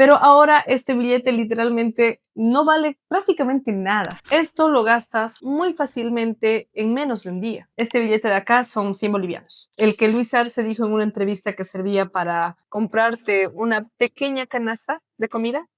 Pero ahora este billete literalmente no vale prácticamente nada. Esto lo gastas muy fácilmente en menos de un día. Este billete de acá son 100 bolivianos. El que Luis Arce dijo en una entrevista que servía para comprarte una pequeña canasta de comida.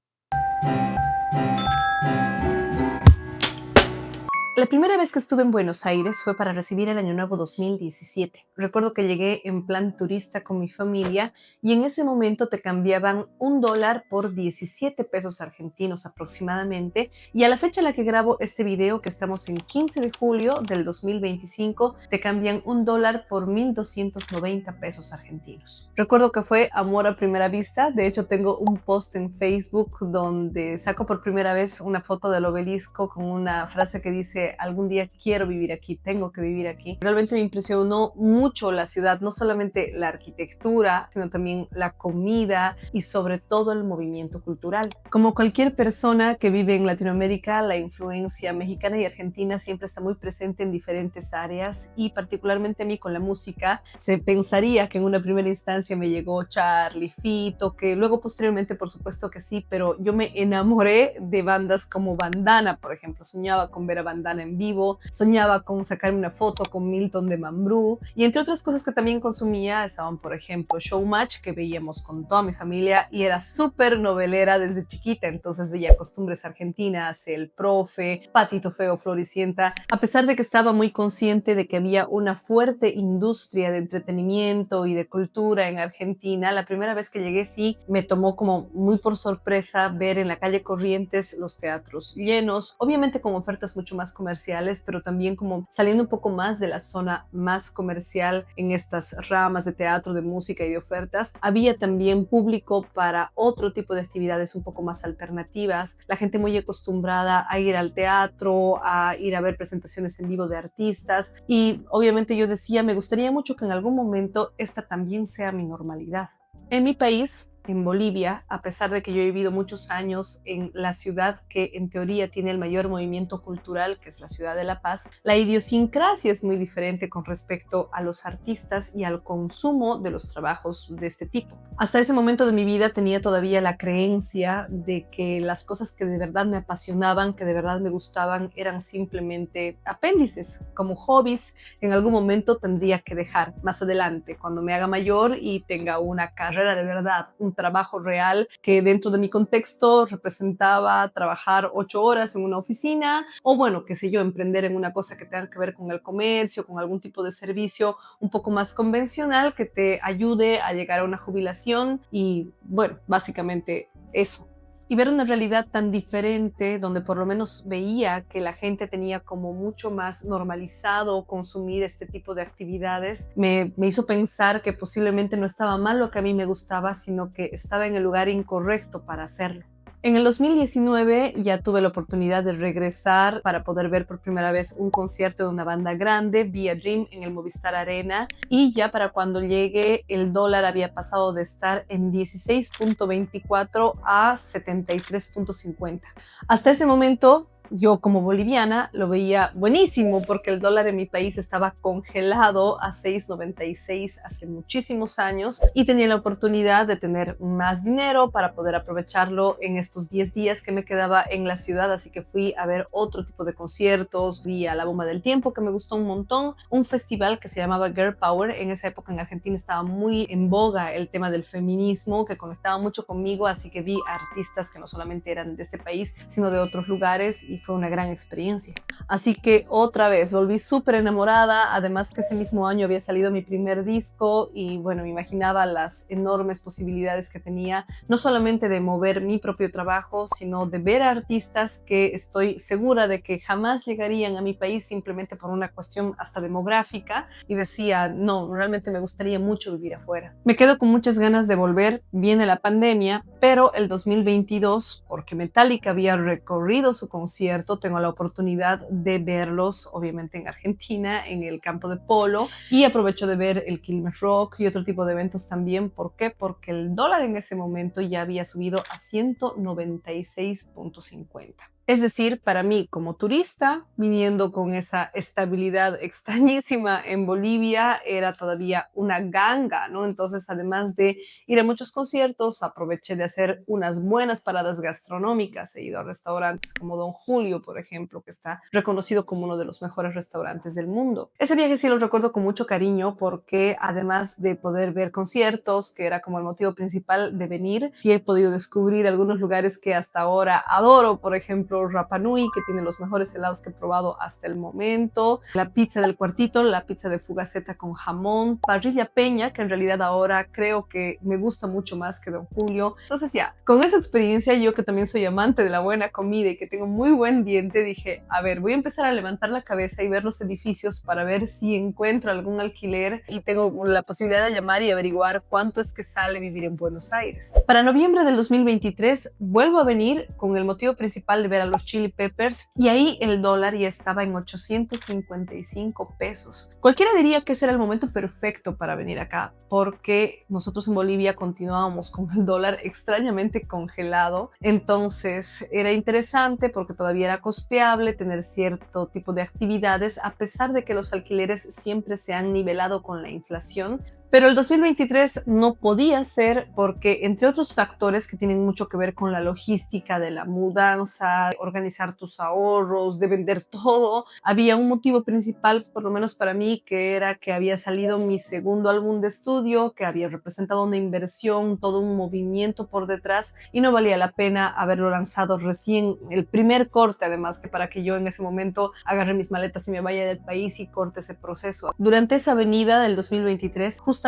La primera vez que estuve en Buenos Aires fue para recibir el Año Nuevo 2017. Recuerdo que llegué en plan turista con mi familia y en ese momento te cambiaban $1 por 17 pesos argentinos aproximadamente. Y a la fecha en la que grabo este video, que estamos en 15 de julio del 2025, te cambian $1 por 1.290 pesos argentinos. Recuerdo que fue amor a primera vista. De hecho, tengo un post en Facebook donde saco por primera vez una foto del obelisco con una frase que dice: algún día quiero vivir aquí, tengo que vivir aquí. Realmente me impresionó mucho la ciudad, no solamente la arquitectura, sino también la comida y sobre todo el movimiento cultural. Como cualquier persona que vive en Latinoamérica, la influencia mexicana y argentina siempre está muy presente en diferentes áreas y particularmente a mí con la música. Se pensaría que en una primera instancia me llegó Charly, Fito, que luego posteriormente por supuesto que sí, pero yo me enamoré de bandas como Bandana, por ejemplo. Soñaba con ver a Bandana en vivo, soñaba con sacarme una foto con Milton de Mambrú y entre otras cosas que también consumía estaban, por ejemplo, Showmatch, que veíamos con toda mi familia y era súper novelera desde chiquita, entonces veía Costumbres Argentinas, El Profe, Patito Feo, Floricienta. A pesar de que estaba muy consciente de que había una fuerte industria de entretenimiento y de cultura en Argentina, la primera vez que llegué sí me tomó como muy por sorpresa ver en la calle Corrientes los teatros llenos, obviamente con ofertas mucho más comerciales, pero también como saliendo un poco más de la zona más comercial en estas ramas de teatro, de música y de ofertas. Había también público para otro tipo de actividades un poco más alternativas, la gente muy acostumbrada a ir al teatro, a ir a ver presentaciones en vivo de artistas y obviamente yo decía, me gustaría mucho que en algún momento esta también sea mi normalidad. En mi país, en Bolivia, a pesar de que yo he vivido muchos años en la ciudad que en teoría tiene el mayor movimiento cultural, que es la ciudad de La Paz, la idiosincrasia es muy diferente con respecto a los artistas y al consumo de los trabajos de este tipo. Hasta ese momento de mi vida tenía todavía la creencia de que las cosas que de verdad me apasionaban, que de verdad me gustaban, eran simplemente apéndices, como hobbies que en algún momento tendría que dejar más adelante, cuando me haga mayor y tenga una carrera de verdad, un trabajo real que dentro de mi contexto representaba trabajar 8 horas en una oficina o bueno, qué sé yo, emprender en una cosa que tenga que ver con el comercio, con algún tipo de servicio un poco más convencional que te ayude a llegar a una jubilación y bueno, básicamente eso. Y ver una realidad tan diferente donde por lo menos veía que la gente tenía como mucho más normalizado consumir este tipo de actividades, me hizo pensar que posiblemente no estaba mal lo que a mí me gustaba, sino que estaba en el lugar incorrecto para hacerlo. En el 2019 ya tuve la oportunidad de regresar para poder ver por primera vez un concierto de una banda grande, Via Dream, en el Movistar Arena, y ya para cuando llegué el dólar había pasado de estar en 16.24 a 73.50. Hasta ese momento yo como boliviana lo veía buenísimo porque el dólar en mi país estaba congelado a 6.96 hace muchísimos años y tenía la oportunidad de tener más dinero para poder aprovecharlo en estos 10 días que me quedaba en la ciudad, así que fui a ver otro tipo de conciertos, fui a La Bomba del Tiempo que me gustó un montón, un festival que se llamaba Girl Power. En esa época en Argentina estaba muy en boga el tema del feminismo que conectaba mucho conmigo, así que vi artistas que no solamente eran de este país sino de otros lugares y fue una gran experiencia. Así que otra vez volví súper enamorada, además que ese mismo año había salido mi primer disco y bueno, me imaginaba las enormes posibilidades que tenía, no solamente de mover mi propio trabajo, sino de ver a artistas que estoy segura de que jamás llegarían a mi país simplemente por una cuestión hasta demográfica y decía, no, realmente me gustaría mucho vivir afuera. Me quedo con muchas ganas de volver, viene la pandemia, pero el 2022, porque Metallica había recorrido su concierto, tengo la oportunidad de verlos, obviamente en Argentina, en el campo de polo, y aprovecho de ver el Quilmes Rock y otro tipo de eventos también. ¿Por qué? Porque el dólar en ese momento ya había subido a 196.50. Es decir, para mí como turista, viniendo con esa estabilidad extrañísima en Bolivia, era todavía una ganga, ¿no? Entonces, además de ir a muchos conciertos, aproveché de hacer unas buenas paradas gastronómicas. He ido a restaurantes como Don Julio, por ejemplo, que está reconocido como uno de los mejores restaurantes del mundo. Ese viaje sí lo recuerdo con mucho cariño porque además de poder ver conciertos, que era como el motivo principal de venir, sí he podido descubrir algunos lugares que hasta ahora adoro, por ejemplo, Rapa Nui, que tiene los mejores helados que he probado hasta el momento, la pizza del Cuartito, la pizza de Fugaceta con jamón, Parrilla Peña, que en realidad ahora creo que me gusta mucho más que Don Julio. Entonces ya, con esa experiencia, yo que también soy amante de la buena comida y que tengo muy buen diente, dije, a ver, voy a empezar a levantar la cabeza y ver los edificios para ver si encuentro algún alquiler y tengo la posibilidad de llamar y averiguar cuánto es que sale vivir en Buenos Aires. Para noviembre del 2023 vuelvo a venir con el motivo principal de ver a los Chili Peppers y ahí el dólar ya estaba en 855 pesos. Cualquiera diría que ese era el momento perfecto para venir acá porque nosotros en Bolivia continuábamos con el dólar extrañamente congelado, entonces era interesante porque todavía era costeable tener cierto tipo de actividades a pesar de que los alquileres siempre se han nivelado con la inflación. Pero el 2023 no podía ser porque, entre otros factores que tienen mucho que ver con la logística de la mudanza, organizar tus ahorros, de vender todo, había un motivo principal, por lo menos para mí, que era que había salido mi segundo álbum de estudio, que había representado una inversión, todo un movimiento por detrás y no valía la pena haberlo lanzado recién, el primer corte además, que para que yo en ese momento agarre mis maletas y me vaya del país y corte ese proceso. Durante esa avenida del 2023, justamente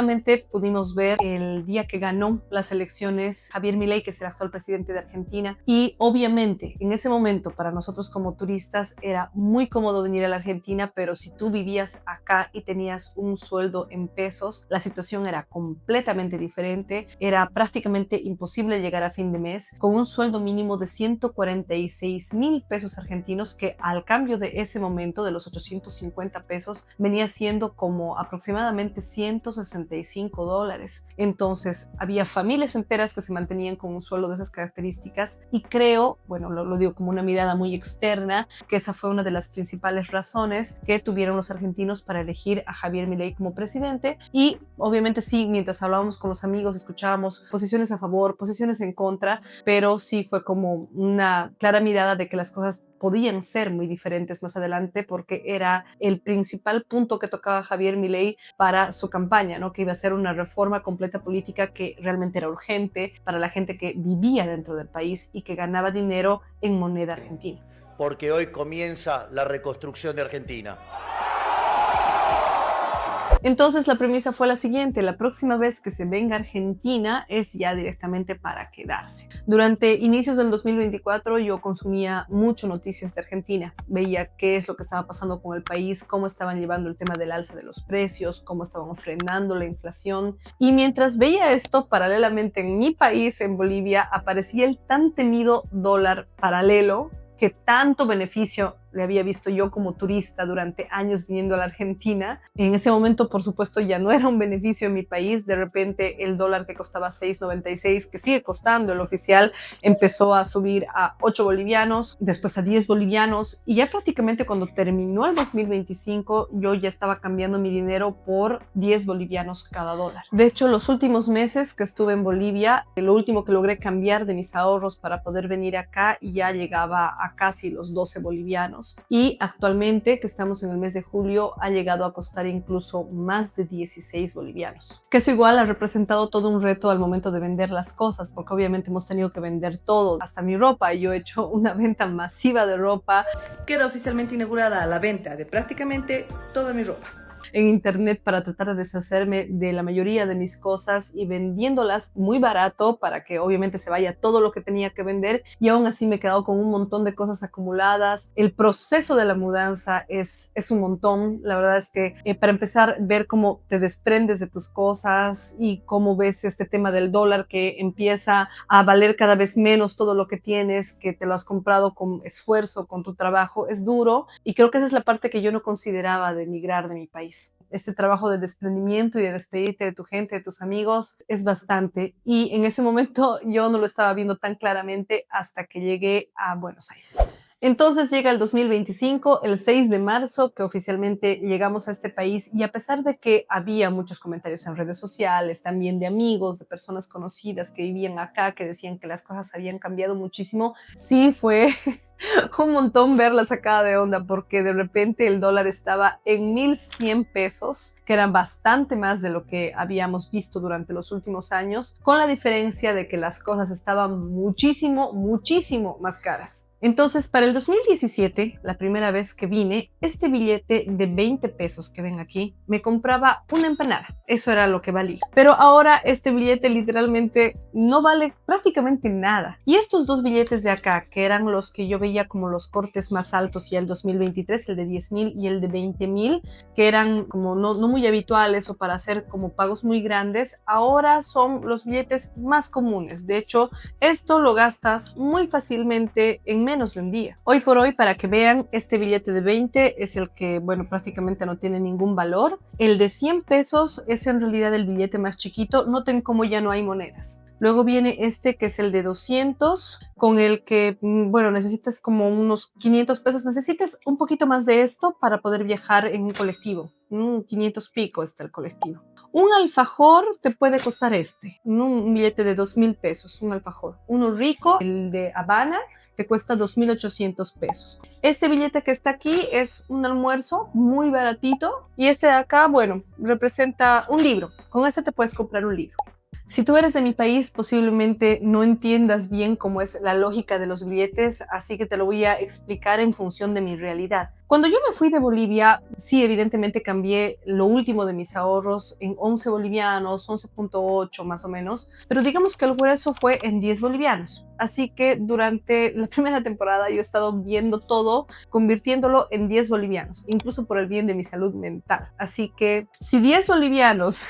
pudimos ver el día que ganó las elecciones Javier Milei, que es el actual presidente de Argentina, y obviamente en ese momento para nosotros como turistas era muy cómodo venir a la Argentina, pero si tú vivías acá y tenías un sueldo en pesos, la situación era completamente diferente, era prácticamente imposible llegar a fin de mes con un sueldo mínimo de 146,000 pesos argentinos, que al cambio de ese momento de los 850 pesos venía siendo como aproximadamente 165 dólares. Entonces había familias enteras que se mantenían con un sueldo de esas características y creo, bueno, lo digo como una mirada muy externa, que esa fue una de las principales razones que tuvieron los argentinos para elegir a Javier Milei como presidente. Y obviamente sí, mientras hablábamos con los amigos escuchábamos posiciones a favor, posiciones en contra, pero sí fue como una clara mirada de que las cosas podían ser muy diferentes más adelante porque era el principal punto que tocaba Javier Milei para su campaña, ¿no? Que iba a ser una reforma completa política que realmente era urgente para la gente que vivía dentro del país y que ganaba dinero en moneda argentina. Porque hoy comienza la reconstrucción de Argentina. Entonces la premisa fue la siguiente: la próxima vez que se venga a Argentina es ya directamente para quedarse. Durante inicios del 2024 yo consumía mucho noticias de Argentina, veía qué es lo que estaba pasando con el país, cómo estaban llevando el tema del alza de los precios, cómo estaban frenando la inflación, y mientras veía esto, paralelamente en mi país, en Bolivia, aparecía el tan temido dólar paralelo que tanto beneficio le había visto yo como turista durante años viniendo a la Argentina. En ese momento, por supuesto, ya no era un beneficio en mi país. De repente, el dólar que costaba 6,96, que sigue costando el oficial, empezó a subir a 8 bolivianos, después a 10 bolivianos, y ya prácticamente cuando terminó el 2025, yo ya estaba cambiando mi dinero por 10 bolivianos cada dólar. De hecho, los últimos meses que estuve en Bolivia, lo último que logré cambiar de mis ahorros para poder venir acá ya llegaba a casi los 12 bolivianos. Y actualmente, que estamos en el mes de julio, ha llegado a costar incluso más de 16 bolivianos. Que eso igual ha representado todo un reto al momento de vender las cosas, porque obviamente hemos tenido que vender todo, hasta mi ropa. Yo he hecho una venta masiva de ropa. Queda oficialmente inaugurada la venta de prácticamente toda mi ropa en internet para tratar de deshacerme de la mayoría de mis cosas y vendiéndolas muy barato para que obviamente se vaya todo lo que tenía que vender, y aún así me he quedado con un montón de cosas acumuladas. El proceso de la mudanza es un montón. La verdad es que para empezar, ver cómo te desprendes de tus cosas y cómo ves este tema del dólar que empieza a valer cada vez menos todo lo que tienes, que te lo has comprado con esfuerzo, con tu trabajo, es duro, y creo que esa es la parte que yo no consideraba de emigrar de mi país. Este trabajo de desprendimiento y de despedirte de tu gente, de tus amigos, es bastante. Y en ese momento yo no lo estaba viendo tan claramente hasta que llegué a Buenos Aires. Entonces llega el 2025, el 6 de marzo, que oficialmente llegamos a este país y a pesar de que había muchos comentarios en redes sociales, también de amigos, de personas conocidas que vivían acá, que decían que las cosas habían cambiado muchísimo, sí fue un montón ver la sacada de onda porque de repente el dólar estaba en 1,100 pesos, que eran bastante más de lo que habíamos visto durante los últimos años, con la diferencia de que las cosas estaban muchísimo, muchísimo más caras. Entonces, para el 2017, la primera vez que vine, este billete de 20 pesos que ven aquí, me compraba una empanada. Eso era lo que valía. Pero ahora este billete literalmente no vale prácticamente nada. Y estos dos billetes de acá, que eran los que yo veía como los cortes más altos ya el 2023, el de 10,000 y el de 20,000, que eran como no muy habituales o para hacer como pagos muy grandes, ahora son los billetes más comunes. De hecho, esto lo gastas muy fácilmente en menos de un día. Hoy por hoy, para que vean, este billete de 20 es el que, bueno, prácticamente no tiene ningún valor. El de 100 pesos es en realidad el billete más chiquito. Noten cómo ya no hay monedas. Luego viene este que es el de 200, con el que, bueno, necesitas como unos 500 pesos. Necesitas un poquito más de esto para poder viajar en un colectivo. 500 pico está el colectivo. Un alfajor te puede costar un billete de 2,000 pesos, un alfajor. Uno rico, el de Habana, te cuesta 2,800 pesos. Este billete que está aquí es un almuerzo muy baratito y este de acá, bueno, representa un libro. Con este te puedes comprar un libro. Si tú eres de mi país, posiblemente no entiendas bien cómo es la lógica de los billetes, así que te lo voy a explicar en función de mi realidad. Cuando yo me fui de Bolivia, sí, evidentemente cambié lo último de mis ahorros en 11 bolivianos, 11,8 más o menos, pero digamos que el grueso fue en 10 bolivianos. Así que durante la primera temporada yo he estado viendo todo, convirtiéndolo en 10 bolivianos, incluso por el bien de mi salud mental. Así que si 10 bolivianos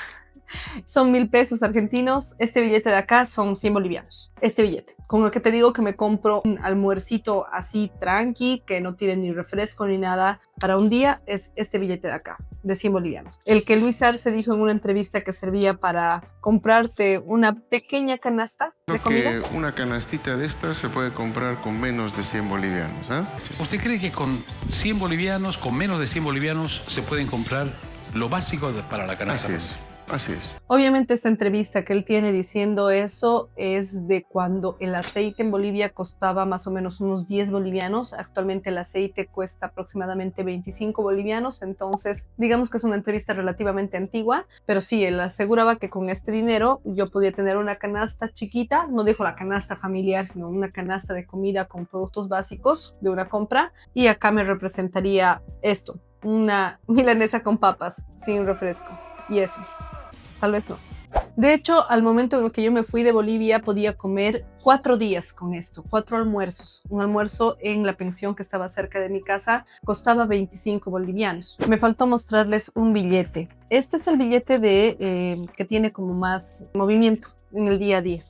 son 1,000 pesos argentinos, este billete de acá son 100 bolivianos. Este billete, con el que te digo que me compro un almuercito así tranqui, que no tiene ni refresco ni nada para un día, es este billete de acá, de 100 bolivianos. El que Luis Arce dijo en una entrevista que servía para comprarte una pequeña canasta de comida. Que una canastita de estas se puede comprar con menos de 100 bolivianos, ¿eh? ¿Usted cree que con 100 bolivianos, con menos de 100 bolivianos, se pueden comprar lo básico para la canasta? Así es. Así es. Obviamente esta entrevista que él tiene diciendo eso es de cuando el aceite en Bolivia costaba más o menos unos 10 bolivianos. Actualmente el aceite cuesta aproximadamente 25 bolivianos, entonces digamos que es una entrevista relativamente antigua, pero sí, él aseguraba que con este dinero yo podía tener una canasta chiquita, no dijo la canasta familiar, sino una canasta de comida con productos básicos de una compra, y acá me representaría esto, una milanesa con papas sin refresco, y eso. Tal vez no. De hecho, al momento en el que yo me fui de Bolivia, podía comer 4 días con esto, 4 almuerzos. Un almuerzo en la pensión que estaba cerca de mi casa costaba 25 bolivianos. Me faltó mostrarles un billete. Este es el billete que tiene como más movimiento en el día a día,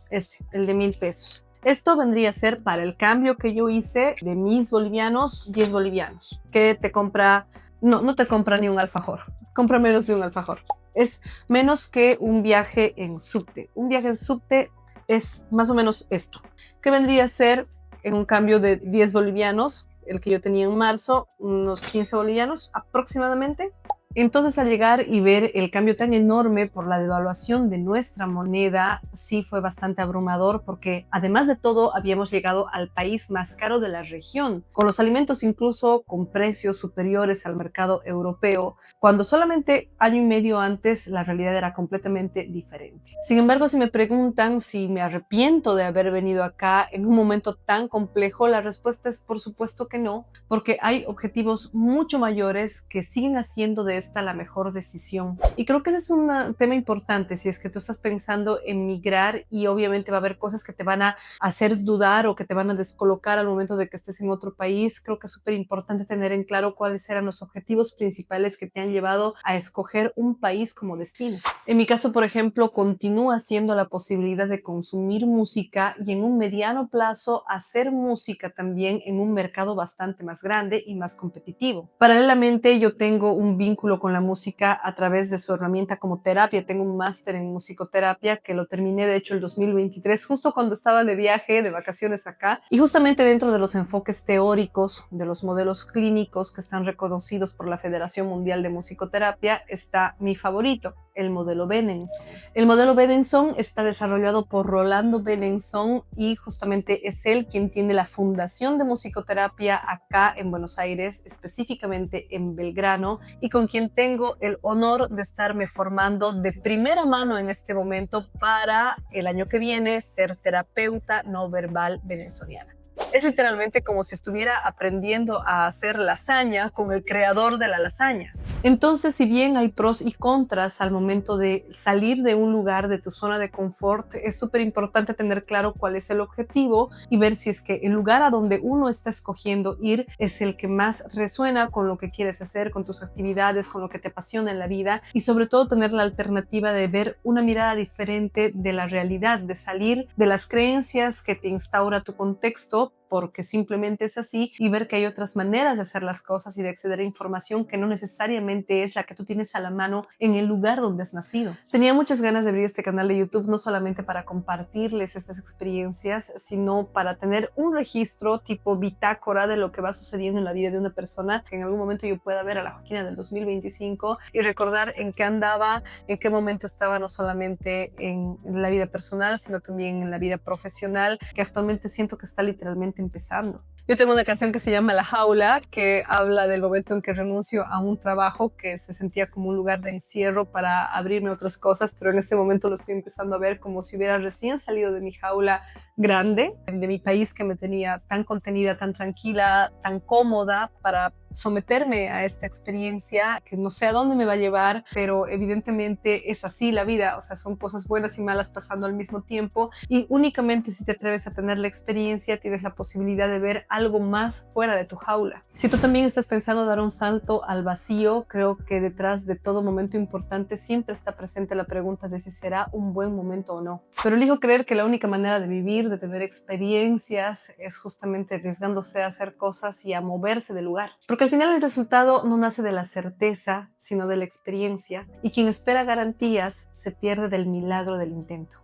el de 1,000 pesos. Esto vendría a ser para el cambio que yo hice de mis bolivianos, 10 bolivianos, que te compra, no te compra ni un alfajor, compra menos de un alfajor. Es menos que un viaje en subte. Un viaje en subte es más o menos esto, que vendría a ser en un cambio de 10 bolivianos, el que yo tenía en marzo, unos 15 bolivianos aproximadamente. Entonces, al llegar y ver el cambio tan enorme por la devaluación de nuestra moneda, sí fue bastante abrumador porque, además de todo, habíamos llegado al país más caro de la región, con los alimentos incluso con precios superiores al mercado europeo, cuando solamente año y medio antes la realidad era completamente diferente. Sin embargo, si me preguntan si me arrepiento de haber venido acá en un momento tan complejo, la respuesta es por supuesto que no, porque hay objetivos mucho mayores que siguen haciendo de esta la mejor decisión. Y creo que ese es un tema importante si es que tú estás pensando en migrar, y obviamente va a haber cosas que te van a hacer dudar o que te van a descolocar al momento de que estés en otro país. Creo que es súper importante tener en claro cuáles eran los objetivos principales que te han llevado a escoger un país como destino. En mi caso, por ejemplo, continúa siendo la posibilidad de consumir música y en un mediano plazo hacer música también en un mercado bastante más grande y más competitivo. Paralelamente, yo tengo un vínculo vínculo con la música a través de su herramienta como terapia. Tengo un máster en musicoterapia que lo terminé de hecho el 2023, justo cuando estaba de viaje, de vacaciones acá. Y justamente dentro de los enfoques teóricos, de los modelos clínicos que están reconocidos por la Federación Mundial de Musicoterapia, está mi favorito, el modelo Benenson. El modelo Benenson está desarrollado por Rolando Benenson y justamente es él quien tiene la Fundación de Musicoterapia acá en Buenos Aires, específicamente en Belgrano, y con quien tengo el honor de estarme formando de primera mano en este momento para el año que viene ser terapeuta no verbal benensoniana. Es literalmente como si estuviera aprendiendo a hacer lasaña con el creador de la lasaña. Entonces, si bien hay pros y contras al momento de salir de un lugar, de tu zona de confort, es súper importante tener claro cuál es el objetivo y ver si es que el lugar a donde uno está escogiendo ir es el que más resuena con lo que quieres hacer, con tus actividades, con lo que te apasiona en la vida, y sobre todo tener la alternativa de ver una mirada diferente de la realidad, de salir de las creencias que te instaura tu contexto, porque simplemente es así, y ver que hay otras maneras de hacer las cosas y de acceder a información que no necesariamente es la que tú tienes a la mano en el lugar donde has nacido. Tenía muchas ganas de abrir este canal de YouTube, no solamente para compartirles estas experiencias, sino para tener un registro tipo bitácora de lo que va sucediendo en la vida de una persona, que en algún momento yo pueda ver a la Joaquina del 2025 y recordar en qué andaba, en qué momento estaba, no solamente en la vida personal, sino también en la vida profesional, que actualmente siento que está literalmente empezando. Yo tengo una canción que se llama La Jaula, que habla del momento en que renuncio a un trabajo que se sentía como un lugar de encierro para abrirme a otras cosas, pero en este momento lo estoy empezando a ver como si hubiera recién salido de mi jaula grande, de mi país que me tenía tan contenida, tan tranquila, tan cómoda para someterme a esta experiencia que no sé a dónde me va a llevar, pero evidentemente es así la vida, o sea, son cosas buenas y malas pasando al mismo tiempo, y únicamente si te atreves a tener la experiencia tienes la posibilidad de ver algo más fuera de tu jaula. Si tú también estás pensando dar un salto al vacío, creo que detrás de todo momento importante siempre está presente la pregunta de si será un buen momento o no. Pero elijo creer que la única manera de vivir, de tener experiencias, es justamente arriesgándose a hacer cosas y a moverse del lugar. Porque al final el resultado no nace de la certeza, sino de la experiencia, y quien espera garantías se pierde del milagro del intento.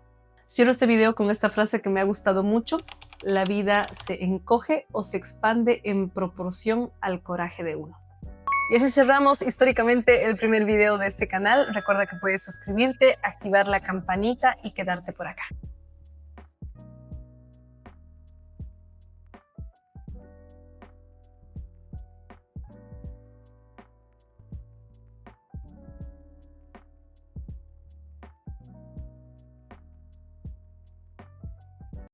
Cierro este video con esta frase que me ha gustado mucho: la vida se encoge o se expande en proporción al coraje de uno. Y así cerramos históricamente el primer video de este canal. Recuerda que puedes suscribirte, activar la campanita y quedarte por acá.